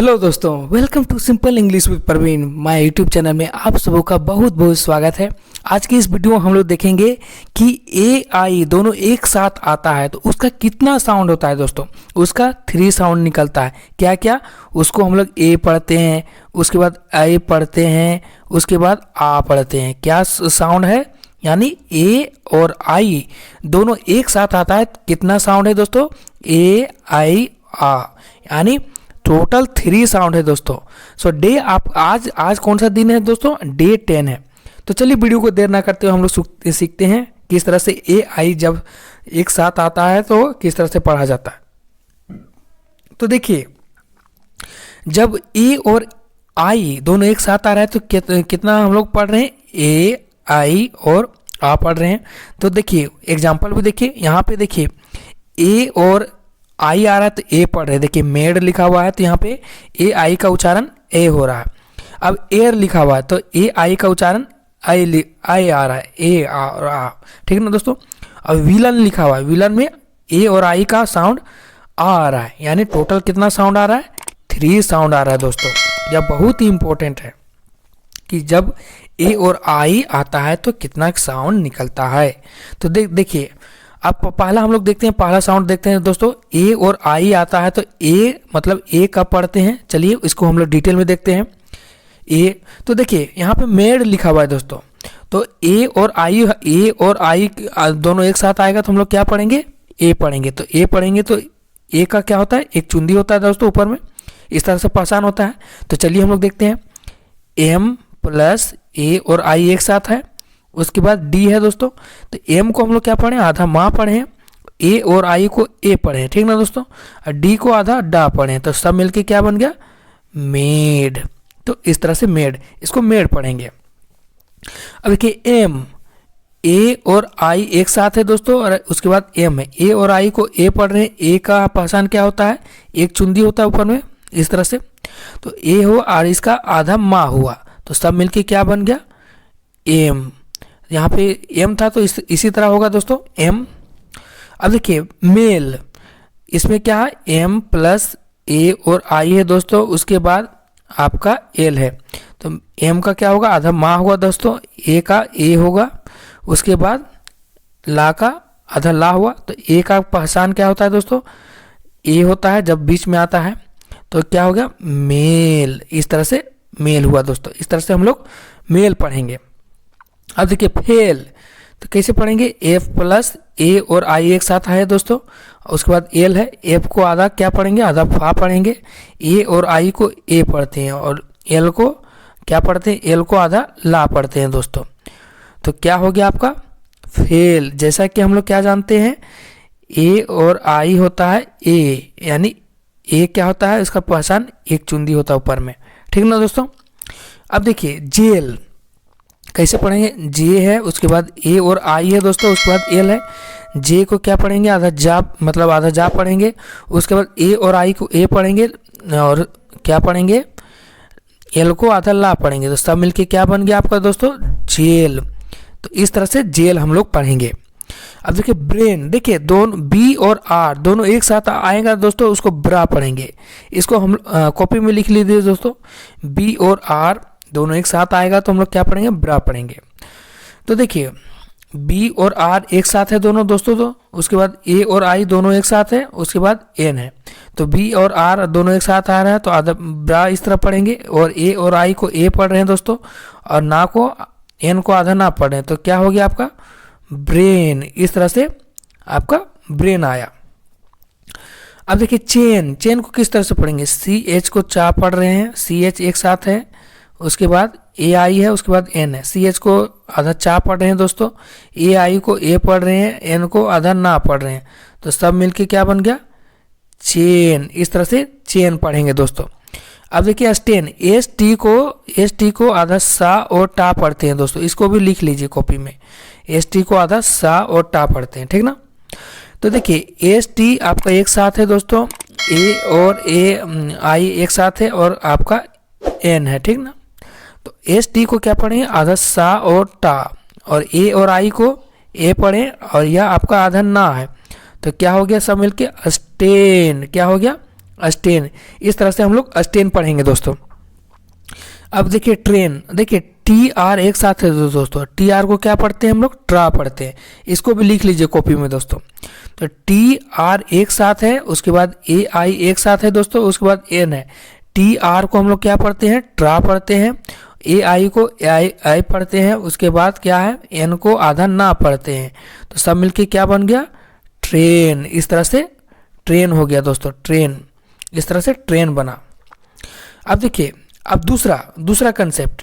Hello दोस्तों, welcome to simple English with Praveen. My YouTube channel में आप सबों का बहुत बहुत स्वागत है। आज की इस वीडियो में हम लोग देखेंगे कि ए आई दोनों एक साथ आता है तो उसका कितना साउंड होता है। दोस्तों उसका 3 साउंड निकलता है। क्या क्या? उसको हम लोग ए पढ़ते हैं, उसके बाद आई पढ़ते हैं, उसके बाद आ पढ़ते हैं। क्या साउंड है? यानी ए और आई दोनों एक साथ आता है। कितना साउंड है दोस्तों? ए आई आ, यानी टोटल 3 साउंड है दोस्तों। सो डे आप आज कौन सा दिन है दोस्तों? डे 10 है। तो चलिए वीडियो को देर ना करते हुए हम लोग सीखते हैं किस तरह से ए आई जब एक साथ आता है तो किस तरह से पढ़ा जाता है। तो देखिए, जब ए और आई दोनों एक साथ आ रहा है तो कितना हम लोग पढ़ रहे हैं? ए आई और आ पढ़ रहे हैं। तो देखिए एग्जाम्पल भी देखिए, यहाँ पे देखिए ए और आई आ रहा है तो ए पढ़ रहे हैं। देखिए मेड लिखा हुआ है तो यहाँ पे ए आई का उच्चारण ए हो रहा है। अब एयर लिखा हुआ है तो ए आई का उच्चारण आई आ रहा है, ए आ रहा। ठीक है ना दोस्तों। अब विलन लिखा हुआ है, विलन में ए और आई का साउंड आ रहा है। यानी टोटल कितना साउंड आ रहा है? 3 साउंड आ रहा है दोस्तों। यह बहुत ही इंपॉर्टेंट है कि जब ए और आई आता है तो कितना साउंड निकलता है। तो देखिए अब पहला हम लोग देखते हैं, पहला साउंड देखते हैं दोस्तों। ए और आई आता है तो ए मतलब ए कब पढ़ते हैं? चलिए इसको हम लोग डिटेल में देखते हैं। ए तो देखिए यहाँ पे मेड लिखा हुआ है दोस्तों। तो ए और आई दोनों एक साथ आएगा तो हम लोग क्या पढ़ेंगे? ए पढ़ेंगे। तो ए पढ़ेंगे तो ए का क्या होता है? एक चुंदी होता है दोस्तों ऊपर में, इस तरह से पहचान होता है। तो चलिए हम लोग देखते हैं। एम प्लस ए और आई एक साथ है। उसके बाद डी है दोस्तों। तो एम को हम लोग क्या पढ़े? आधा माँ पढ़े। ए और आई को ए पढ़े, ठीक ना दोस्तों। और डी को आधा डा पढ़े। तो सब मिलके क्या बन गया? मेड। तो इस तरह से मेड, इसको मेड पढ़ेंगे। अब देखिए एम, ए और आई एक साथ है दोस्तों और उसके बाद एम है। ए और आई को ए पढ़ रहे हैं। ए का पहचान क्या होता है? एक चुंदी होता है ऊपर में, इस तरह से। तो ए हो और इसका आधा माँ हुआ तो सब मिलके क्या बन गया? एम। यहाँ पे एम था तो इसी तरह होगा दोस्तों, एम। अब देखिए मेल, इसमें क्या है? एम प्लस ए और आई है दोस्तों, उसके बाद आपका एल है। तो एम का क्या होगा? आधा माँ होगा दोस्तों। ए का ए होगा, उसके बाद ला का आधा ला हुआ। तो ए का पहचान क्या होता है दोस्तों? ए होता है जब बीच में आता है। तो क्या हो गया? मेल। इस तरह से मेल हुआ दोस्तों। इस तरह से हम लोग मेल पढ़ेंगे। अब देखिए फेल, तो कैसे पढ़ेंगे? एफ प्लस ए और आई एक साथ है दोस्तों। उसके बाद एल है। एफ को आधा क्या पढ़ेंगे? आधा फा पढ़ेंगे। ए और आई को ए पढ़ते हैं और एल को क्या पढ़ते हैं? एल को आधा ला पढ़ते हैं दोस्तों। तो क्या हो गया आपका? फेल। जैसा कि हम लोग क्या जानते हैं, ए और आई होता है ए, यानी ए क्या होता है? इसका पहचान एक चुंदी होता है ऊपर में, ठीक ना दोस्तों। अब देखिए जेल, कैसे पढ़ेंगे? जे है, उसके बाद ए और आई है दोस्तों, उसके बाद एल है। जे को क्या पढ़ेंगे? आधा जा, मतलब आधा जा पढ़ेंगे। उसके बाद ए और आई को ए पढ़ेंगे और क्या पढ़ेंगे? एल को आधा ला पढ़ेंगे। तो सब मिलके क्या बन गया आपका दोस्तों? जेल। तो इस तरह से जेल हम लोग पढ़ेंगे। अब देखिए ब्रेन, देखिए दोनों बी और आर दोनों एक साथ आएगा दोस्तों, उसको ब्रा पढ़ेंगे। इसको हम कॉपी में लिख लीजिए दोस्तों। बी और आर दोनों एक साथ आएगा तो हम लोग क्या पढ़ेंगे? ब्रा पढ़ेंगे। तो देखिए बी और आर एक साथ है दोनों दोस्तों, तो उसके बाद ए और आई दोनों एक साथ है, उसके बाद एन है। तो बी और आर दोनों एक साथ आ रहा है तो आधा ब्रा इस तरह पढ़ेंगे। और ए और आई को ए पढ़ रहे हैं दोस्तों और ना को एन को आधा ना पढ़ रहे हैं। तो क्या हो गया आपका? ब्रेन। इस तरह से आपका ब्रेन आया। अब देखिए चेन, चेन को किस तरह से पढ़ेंगे? सी एच को चा पढ़ रहे हैं, सी एच एक साथ है, उसके बाद ए आई है, उसके बाद एन है। सी एच को आधा चा पढ़ रहे हैं दोस्तों, ए आई को ए पढ़ रहे हैं, एन को आधा ना पढ़ रहे हैं। तो सब मिलके क्या बन गया? चेन। इस तरह से चेन पढ़ेंगे दोस्तों। अब देखिए स्टेन, एस टी को आधा सा और टा पढ़ते हैं दोस्तों, इसको भी लिख लीजिए कॉपी में। एस टी को आधा सा और टा पढ़ते हैं, ठीक ना। तो देखिए एस टी आपका एक साथ है दोस्तों, ए और ए आई एक साथ है और आपका एन है, ठीक ना। तो एस टी को क्या पढ़ेंगे? आधा सा और टा। और ए और आई को ए पढ़ें और यह आपका आधा ना है। तो क्या हो गया? सब मिलके स्टेन। क्या हो गया? अस्टेन, इस तरह से हम लोग अस्टेन पढ़ेंगे दोस्तों। अब देखिए ट्रेन, देखिए टी आर एक साथ है दोस्तों, टी आर को क्या पढ़ते हैं हम लोग, ट्रा पढ़ते हैं, इसको भी लिख लीजिए कॉपी में दोस्तों। तो टी आर एक साथ है, उसके बाद ए आई एक साथ है दोस्तों, उसके बाद एन है। टी आर को हम लोग क्या पढ़ते हैं, ट्रा पढ़ते हैं, ए आई को आई आई पढ़ते हैं, उसके बाद क्या है, एन को आधा ना पढ़ते हैं। तो सब मिलके क्या बन गया, ट्रेन। इस तरह से ट्रेन हो गया दोस्तों, ट्रेन, इस तरह से ट्रेन बना। अब देखिए, अब दूसरा कंसेप्ट,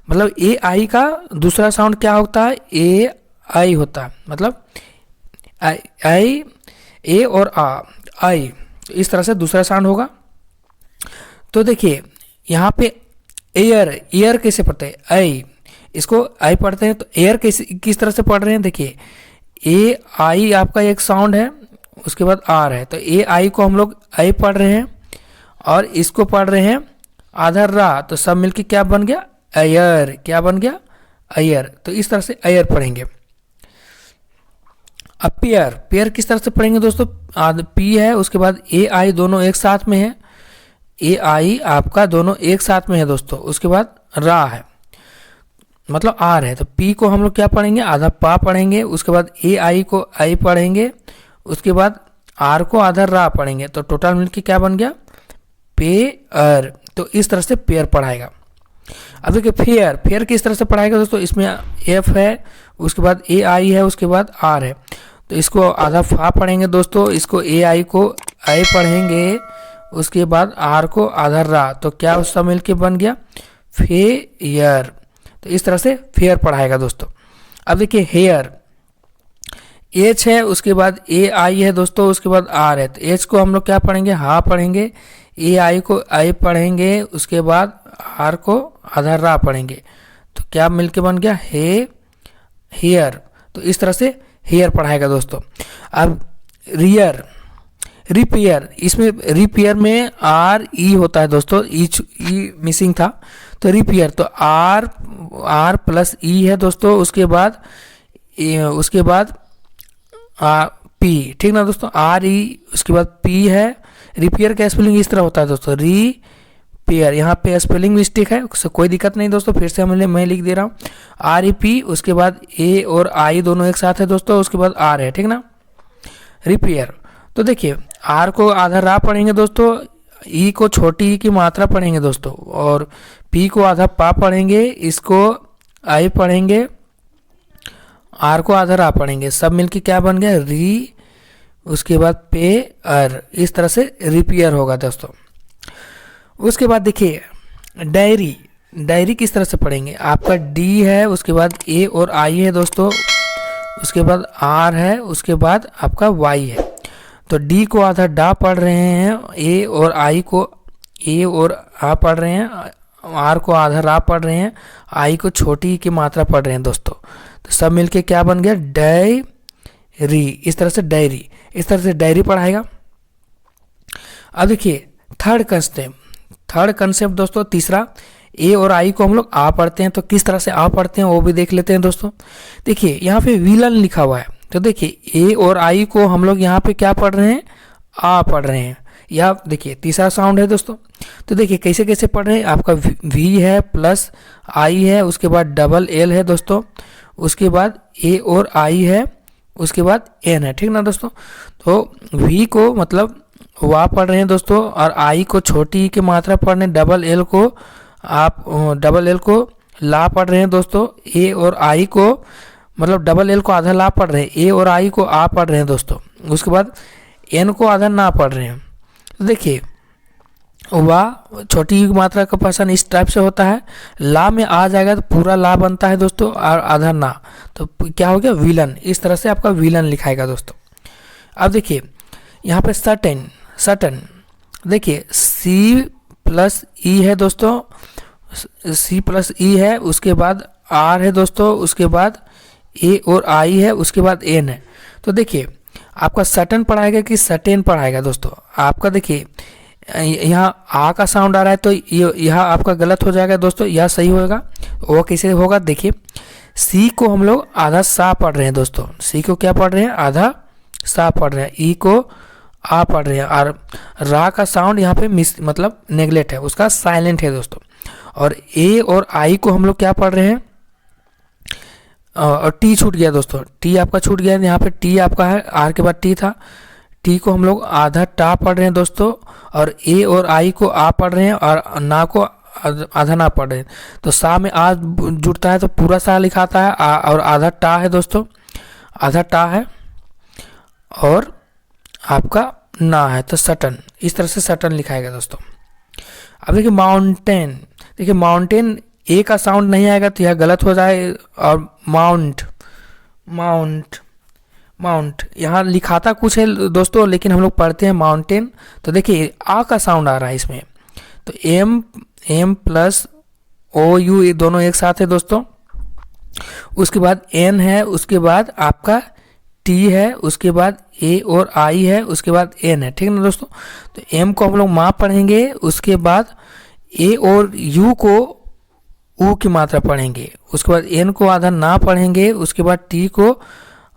मतलब ए आई का दूसरा साउंड क्या होता है, ए आई होता है, मतलब आई आई, ए और आई, इस तरह से दूसरा साउंड होगा। तो देखिए यहाँ पे एयर कैसे पढ़ते हैं, आई, इसको आई पढ़ते हैं, तो एयर किस तरह से पढ़ रहे हैं, देखिए ए आई आपका एक साउंड है, उसके बाद आर है, तो ए आई को हम लोग आई पढ़ रहे हैं और इसको पढ़ रहे हैं आधा रा, तो सब मिलके क्या बन गया, एयर, क्या बन गया, एयर। तो इस तरह से एयर पढ़ेंगे। अब पेयर किस तरह से पढ़ेंगे दोस्तों, पी है, उसके बाद ए आई दोनों एक साथ में है, ए आई आपका दोनों एक साथ में है दोस्तों, उसके बाद रा है, मतलब आर है, तो पी को हम लोग क्या पढ़ेंगे, आधा पा पढ़ेंगे, उसके बाद ए आई को आई पढ़ेंगे, उसके बाद आर को आधा रा पढ़ेंगे, तो टोटल मिलके क्या बन गया, पेयर। तो इस तरह से पेयर पढ़ाएगा। अब देखिए फेयर किस तरह से पढ़ाएगा दोस्तों, इसमें एफ है, उसके बाद ए आई है, उसके बाद आर है, तो इसको आधा फा पढ़ेंगे दोस्तों, इसको ए आई को आई पढ़ेंगे, उसके बाद आर को आधा रा, तो क्या उसका मिलके बन गया, फेयर। तो इस तरह से फेयर पढ़ाएगा दोस्तों। अब देखिए हेयर, एच है, उसके बाद ए आई है दोस्तों, उसके बाद आर है, तो एच को हम लोग क्या पढ़ेंगे, हा पढ़ेंगे, ए आई को आई पढ़ेंगे, उसके बाद आर को आधा रा पढ़ेंगे, तो क्या मिलके बन गया, हेयर। तो इस तरह से हेयर पढ़ाएगा दोस्तों। अब रिपेयर, इसमें रिपेयर में आर ई होता है दोस्तों, ई मिसिंग था, तो रिपेयर, तो आर प्लस ई है दोस्तों, उसके बाद पी, ठीक ना दोस्तों, आर ई, उसके बाद पी है। रिपेयर का स्पेलिंग इस तरह होता है दोस्तों, रिपेयर, यहाँ पे स्पेलिंग मिस्टेक है, उससे कोई दिक्कत नहीं दोस्तों, फिर से मैं लिख दे रहा हूँ, आर ई पी, उसके बाद ए और आई दोनों एक साथ है दोस्तों, उसके बाद आर है, ठीक ना, रिपेयर। तो देखिए आर को आधा रा पढ़ेंगे दोस्तों, ई को छोटी ई की मात्रा पढ़ेंगे दोस्तों, और पी को आधा पा पढ़ेंगे, इसको आई पढ़ेंगे, आर को आधा रा पढ़ेंगे, सब मिलके क्या बन गया, री, उसके बाद पेयर। इस तरह से रिपेयर होगा दोस्तों। उसके बाद देखिए डायरी किस तरह से पढ़ेंगे, आपका डी है, उसके बाद ए और आई है दोस्तों, उसके बाद आर है, उसके बाद आपका वाई है, तो डी को आधा डा पढ़ रहे हैं, ए और आई को ए और आ पढ़ रहे हैं, आर को आधा रा पढ़ रहे हैं, आई को छोटी की मात्रा पढ़ रहे हैं दोस्तों, तो सब मिलके क्या बन गया, डायरी। इस तरह से डायरी पढ़ाएगा। अब देखिए थर्ड कंसेप्ट दोस्तों, तीसरा, ए और आई को हम लोग आ पढ़ते हैं, तो किस तरह से आ पढ़ते हैं वो भी देख लेते हैं दोस्तों। देखिए यहाँ पे विलन लिखा हुआ है, तो देखिए ए और आई को हम लोग यहाँ पे क्या पढ़ रहे हैं, आ पढ़ रहे हैं, या देखिए तीसरा साउंड है दोस्तों। तो देखिए कैसे पढ़ रहे हैं, आपका वी है प्लस आई है, उसके बाद डबल एल है दोस्तों, उसके बाद ए और आई है, उसके बाद एन है, ठीक ना दोस्तों। तो वी को मतलब वा पढ़ रहे हैं दोस्तों, और आई को छोटी की मात्रा पढ़ रहे हैं, डबल एल को ला पढ़ रहे हैं दोस्तों, ए और आई को मतलब डबल एल को आधा ला पढ़ रहे हैं, ए और आई को आ पढ़ रहे हैं दोस्तों, उसके बाद एन को आधा ना पढ़ रहे हैं। तो देखिए वाह छोटी मात्रा का पहचान इस टाइप से होता है, ला में आ जाएगा तो पूरा ला बनता है दोस्तों, और आधा ना, तो क्या हो गया, विलन। इस तरह से आपका विलन लिखाएगा दोस्तों। अब देखिए यहाँ पे सर्टेन, देखिए सी प्लस ई है दोस्तों, सी प्लस ई है, उसके बाद आर है दोस्तों, उसके बाद ए और आई है, उसके बाद एन है। तो देखिए आपका सर्टेन पढ़ाएगा कि सर्टेन पढ़ाएगा दोस्तों, आपका देखिए यहाँ आ का साउंड आ रहा है, तो यहाँ आपका गलत हो जाएगा दोस्तों, यह सही होगा। वो कैसे होगा, देखिए सी को हम लोग आधा सा पढ़ रहे हैं दोस्तों, सी को क्या पढ़ रहे हैं, आधा सा पढ़ रहे हैं, ई को आ पढ़ रहे हैं, और रा का साउंड यहाँ पे मिस मतलब नेगलेक्ट है, उसका साइलेंट है दोस्तों। और ए और आई को हम लोग क्या पढ़ रहे हैं, और टी छूट गया दोस्तों, टी आपका छूट गया, यहाँ पे टी आपका है, आर के बाद टी था, टी को हम लोग आधा टा पढ़ रहे हैं दोस्तों, और ए और आई को आ पढ़ रहे हैं, और ना को आधा ना पढ़ रहे हैं। तो सा में आ जुड़ता है तो पूरा सा लिखाता है, और आधा टा है दोस्तों, आधा टा है, और आपका ना है तो सटन, इस तरह से सटन लिखाएगा दोस्तों। अब देखिए माउंटेन, देखिए माउंटेन ए का साउंड नहीं आएगा तो यह गलत हो जाए, और माउंट माउंट माउंट यहाँ लिखाता कुछ है दोस्तों, लेकिन हम लोग पढ़ते हैं माउंटेन। तो देखिए आ का साउंड आ रहा है इसमें, तो एम प्लस ओ यू ये दोनों एक साथ है दोस्तों, उसके बाद एन है, उसके बाद आपका टी है, उसके बाद ए और आई है, उसके बाद एन है, ठीक है ना दोस्तों। तो एम को हम लोग माँ पढ़ेंगे, उसके बाद ए और यू को ऊ की मात्रा पढ़ेंगे, उसके बाद एन को आधा ना पढ़ेंगे, उसके बाद टी को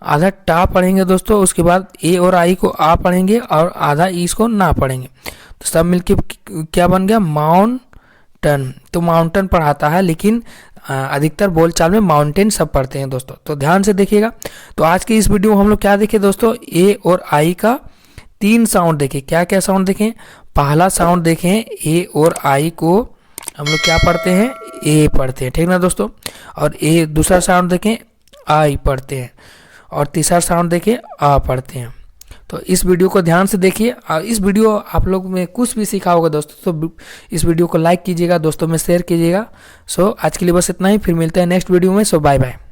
आधा टा पढ़ेंगे दोस्तों, उसके बाद ए और आई को आ पढ़ेंगे, और आधा ई को ना पढ़ेंगे। तो सब मिलके क्या बन गया, माउंटन। तो माउंटन पढ़ाता है, लेकिन अधिकतर बोलचाल में माउंटेन सब पढ़ते हैं दोस्तों, तो ध्यान से देखिएगा। तो आज की इस वीडियो में हम लोग क्या देखें दोस्तों, ए और आई का 3 साउंड देखें। क्या क्या साउंड देखें, पहला साउंड देखें, ए और आई को हम लोग क्या पढ़ते हैं, ए पढ़ते हैं, ठीक ना दोस्तों। और ए दूसरा साउंड देखें, आई पढ़ते हैं, और तीसरा साउंड देखें, आ पढ़ते हैं। तो इस वीडियो को ध्यान से देखिए, और इस वीडियो आप लोग में कुछ भी सीखा होगा दोस्तों, तो इस वीडियो को लाइक कीजिएगा, दोस्तों में शेयर कीजिएगा। सो आज के लिए बस इतना ही, फिर मिलते हैं नेक्स्ट वीडियो में। सो बाय बाय।